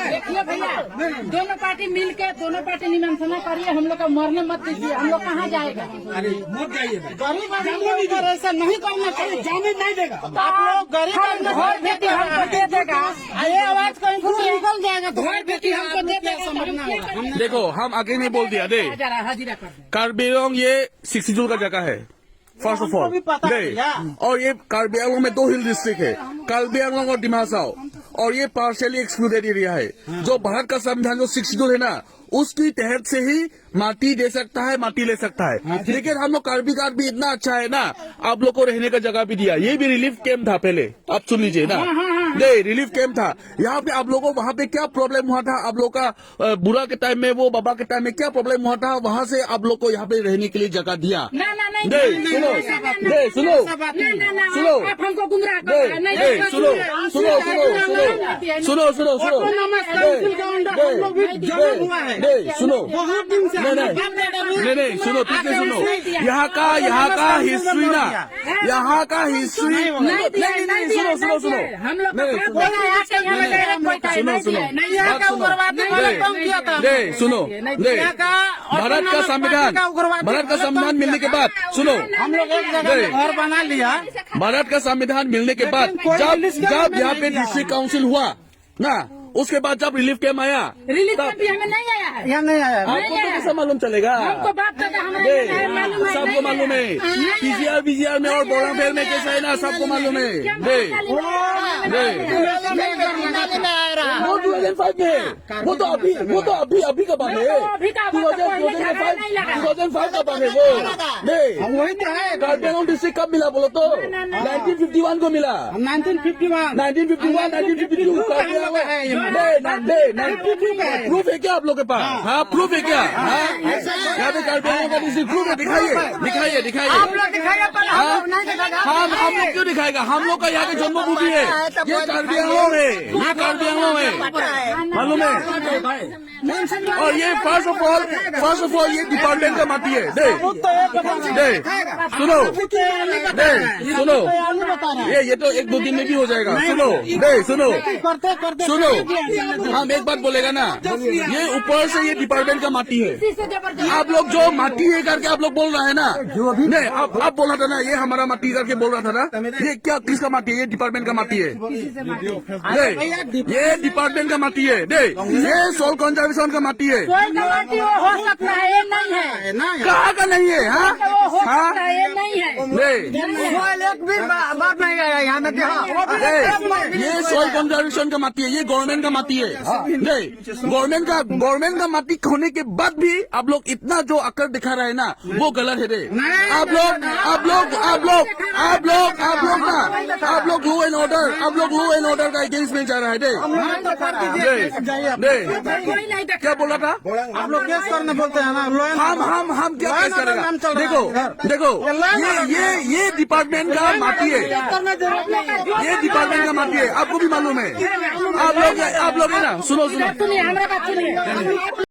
देखिए भैया, दोनों पार्टी मिलके दोनों पार्टी निमंत्रणा करिए, हम लोग का मरने मत दीजिए। हम लोग कहाँ जाएगा? अरे मत जाइए, गरीब आदमी को ऐसा नहीं करना चाहिए, जाने नहीं देगा। आप लोग गरीब आदमी वोट देती हमको दे देगा, ये आवाज कहीं से निकल जाएगा तो वोट देती हमको दे देगा। देखो हम आगे नहीं बोल दिया दे, हाजिरा कर दे। कार्बी आंगलोंग ये 60 जून का जगह है फर्स्ट ऑफ ऑल दे, और ये कार्बी आंगलोंग में 2 हिल डिस्ट्रिक्ट है, कार्बी आंगलोंग और डिमासाओ, और ये पार्शियली एक्सक्लूडेड एरिया है। जो भारत का संविधान जो 6 शेड्यूल है ना, उसकी तहत से ही माटी दे सकता है, माटी ले सकता है। लेकिन हम लोग कार्बी कार्ड भी इतना अच्छा है ना, आप लोग को रहने का जगह भी दिया। ये भी रिलीफ कैंप था पहले, आप सुन लीजिए ना, नहीं रिलीफ कैंप था यहाँ पे। आप लोगों को वहाँ पे क्या प्रॉब्लम हुआ था, आप लोग का बुरा के टाइम में, वो बाबा के टाइम में क्या प्रॉब्लम हुआ था, वहाँ से आप लोग को यहाँ पे रहने के लिए जगह दिया। नहीं सुनो, नहीं सुनो, सुनो, हमको गुमराह सुनो, सुनो, सुनो, सुनो, सुनो, सुनो, नहीं सुनो, ठीक है सुनो, यहाँ का हिस्ट्री ना, यहाँ का हिस्ट्री, नहीं सुनो, सुनो, सुनो, सुनो, भारत का संविधान मिलने के बाद, सुनो, हम लोग एक जगह घर बना लिया। भारत का संविधान मिलने के बाद जब यहाँ पे डिस्ट्रिक्ट काउंसिल हुआ ना, उसके बाद जब रिलीफ कैम्प आया, रिलीफ कैम्प हमें नहीं आया है, यहाँ नहीं आया। आपको तो कैसे मालूम चलेगा? हमको बात करना सबको मालूम है, पीजीआर में और बोराफेर में कैसा है ना, सबको मालूम है। वो 2005 में है, वो तो अभी का बात है, 2005 का बात है वो। नहीं वही तो है। कार्बी आंगलोंग डिस्ट्रिक्ट कब मिला बोलो तो? 1951 को मिला, 1952 कार्बी आंगलोंग। प्रूफ है क्या आप लोग के पास? हाँ प्रूफ है क्या? यहाँ पे कार्बी आंगलोंग का डिस्ट्रिक्ट प्रूफ है, दिखाइए। हम लोग क्यों दिखाएगा? हम लोग का यहाँ की जन्मभूमि है, ये कार्बी आंगलोंग है, ये कार्बी आंगलोंग है, मालूम है। और ये फर्स्ट ऑफ ऑल ये डिपार्टमेंट का माटी है। सुनो, ये तो 1-2 दिन में भी हो जाएगा। सुनो, हम एक बात बोलेगा ना, ये ऊपर से ये डिपार्टमेंट का माटी है। आप लोग जो माटी है करके आप लोग बोल रहे हैं ना, नहीं आप बोल रहा था ना, ये हमारा माटी करके बोल रहा था ना, ये क्या किसका माटी है? ये डिपार्टमेंट का माटी है, ये डिपार्टमेंट का माटी है, ये सोल कंजर्वेशन का माटी है। हो सकता है, ये नहीं है, कहाँ का नहीं है? ये नहीं है, एक भी बात नहीं आया यहाँ में। ये सोल कंजर्वेशन का माटी है, ये गवर्नमेंट का माटी है। नहीं गवर्नमेंट का माटी होने के बाद भी आप लोग इतना जो अकड़ दिखा रहे हैं ना, वो गलत है रे। आप लोग लॉ एंड ऑर्डर का अगेंस्ट में जा रहा है। क्या बोला था? आप लोग केस करने बोलते हैं ना, हम क्या केस करेगा? देखो ये डिपार्टमेंट का माटी है, ये डिपार्टमेंट का माटी है, आपको भी मालूम है। आप लोग है ना, सुनो हमारा बात सुनिए।